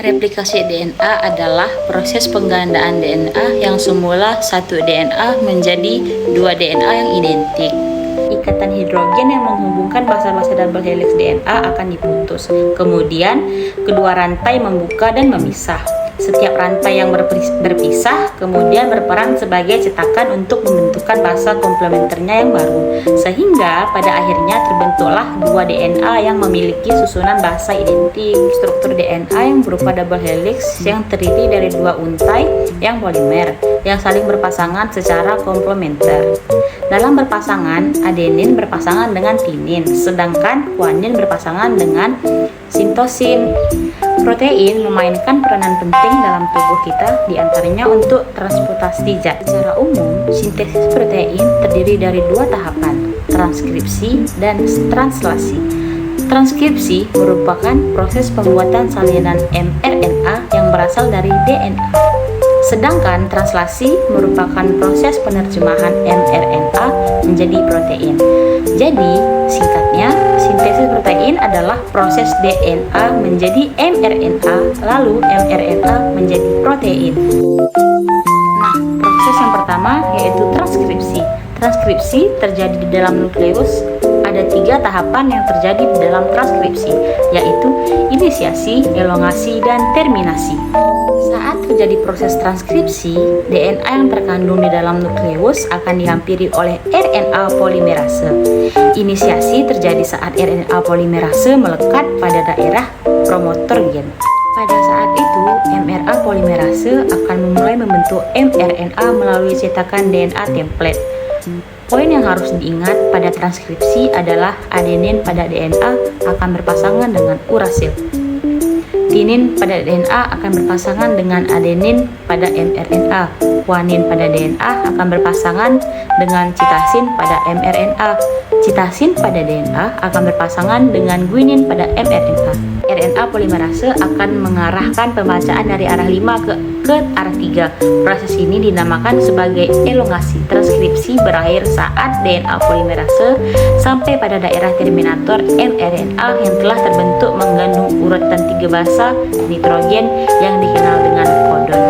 Replikasi DNA adalah proses penggandaan DNA yang semula satu DNA menjadi dua DNA yang identik. Ikatan hidrogen yang menghubungkan basa-basa double helix DNA akan diputus. Kemudian, kedua rantai membuka dan memisah. Setiap rantai yang berpisah kemudian berperan sebagai cetakan untuk membentukkan basa komplementernya yang baru, sehingga pada akhirnya terbentuklah dua DNA yang memiliki susunan basa identik. Struktur DNA yang berupa double helix yang terdiri dari dua untai yang polimer yang saling berpasangan secara komplementer. Dalam berpasangan, adenin berpasangan dengan tinin, sedangkan guanin berpasangan dengan sitosin. Protein memainkan peranan penting dalam tubuh kita, diantaranya untuk transportasi zat. Secara umum, sintesis protein terdiri dari dua tahapan, transkripsi dan translasi. Transkripsi merupakan proses pembuatan salinan mRNA yang berasal dari DNA. Sedangkan translasi merupakan proses penerjemahan mRNA menjadi protein. Jadi, singkatnya, sintesis protein adalah proses DNA menjadi mRNA, lalu mRNA menjadi protein. Nah, proses yang pertama yaitu transkripsi. Transkripsi terjadi di dalam nukleus. Ada 3 tahapan yang terjadi di dalam transkripsi, yaitu inisiasi, elongasi, dan terminasi. Saat terjadi proses transkripsi, DNA yang terkandung di dalam nukleus akan dihampiri oleh RNA polimerase. Inisiasi terjadi saat RNA polimerase melekat pada daerah promotor gen. Pada saat itu, mRNA polimerase akan memulai membentuk mRNA melalui cetakan DNA template. Poin yang harus diingat pada transkripsi adalah adenin pada DNA akan berpasangan dengan urasil. Tinin pada DNA akan berpasangan dengan adenin pada mRNA. Guanin pada DNA akan berpasangan dengan citasin pada mRNA. Citasin pada DNA akan berpasangan dengan guanin pada mRNA. RNA polimerase akan mengarahkan pembacaan dari arah 5 ke arah 3. Proses ini dinamakan sebagai elongasi. Transkripsi berakhir saat DNA polimerase sampai pada daerah terminator mRNA yang telah terbentuk mengandung urutan 3 basa nitrogen yang dikenal dengan kodon.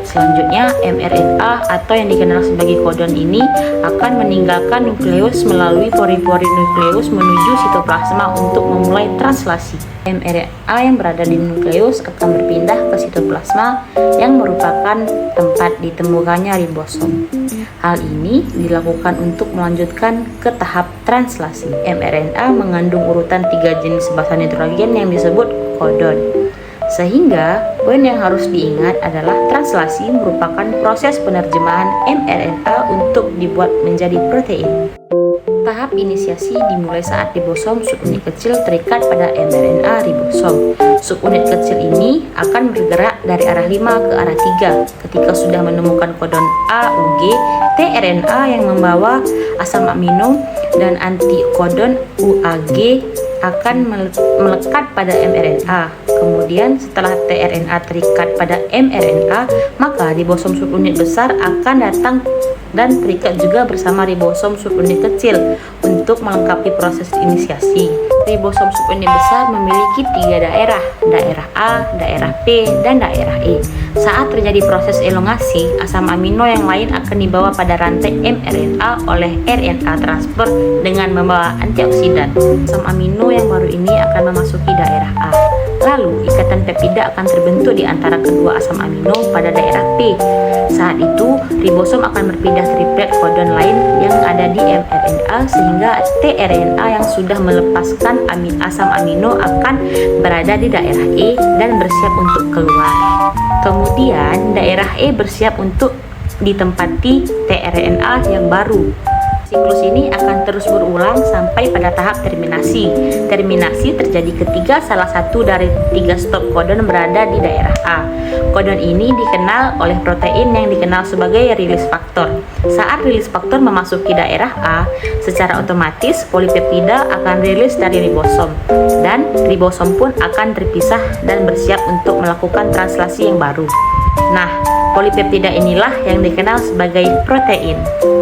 Selanjutnya, mRNA atau yang dikenal sebagai kodon ini akan meninggalkan nukleus melalui pori-pori nukleus menuju sitoplasma untuk memulai translasi. mRNA yang berada di nukleus akan berpindah ke sitoplasma yang merupakan tempat ditemukannya ribosom. Hal ini dilakukan untuk melanjutkan ke tahap translasi. mRNA mengandung urutan 3 jenis basa nitrogen yang disebut kodon. Sehingga, poin yang harus diingat adalah translasi merupakan proses penerjemahan mRNA untuk dibuat menjadi protein. Tahap inisiasi dimulai saat ribosom subunit kecil terikat pada mRNA ribosom. Subunit kecil ini akan bergerak dari arah 5 ke arah 3. Ketika sudah menemukan kodon AUG, tRNA yang membawa asam amino dan antikodon UAG akan melekat pada mRNA. Kemudian setelah tRNA terikat pada mRNA, maka ribosom subunit besar akan datang dan terikat juga bersama ribosom subunit kecil untuk melengkapi proses inisiasi. Ribosom subunit besar memiliki 3 daerah, daerah A, daerah P, dan daerah E. Saat terjadi proses elongasi, asam amino yang lain akan dibawa pada rantai mRNA oleh RNA transfer dengan membawa antioksidan. Asam amino yang baru ini akan memasuki daerah A. Lalu, ikatan peptida akan terbentuk di antara kedua asam amino pada daerah P. Saat itu, ribosom akan berpindah triplet kodon lain yang ada di mRNA sehingga tRNA yang sudah melepaskan asam amino akan berada di daerah E dan bersiap untuk keluar. Kemudian, daerah E bersiap untuk ditempati tRNA yang baru. Siklus ini akan terus berulang sampai pada tahap terminasi. Terminasi terjadi ketika salah satu dari 3 stop kodon berada di daerah A. Kodon ini dikenal oleh protein yang dikenal sebagai rilis faktor. Saat rilis faktor memasuki daerah A, secara otomatis polipeptida akan rilis dari ribosom, dan ribosom pun akan terpisah dan bersiap untuk melakukan translasi yang baru. Nah, polipeptida inilah yang dikenal sebagai protein.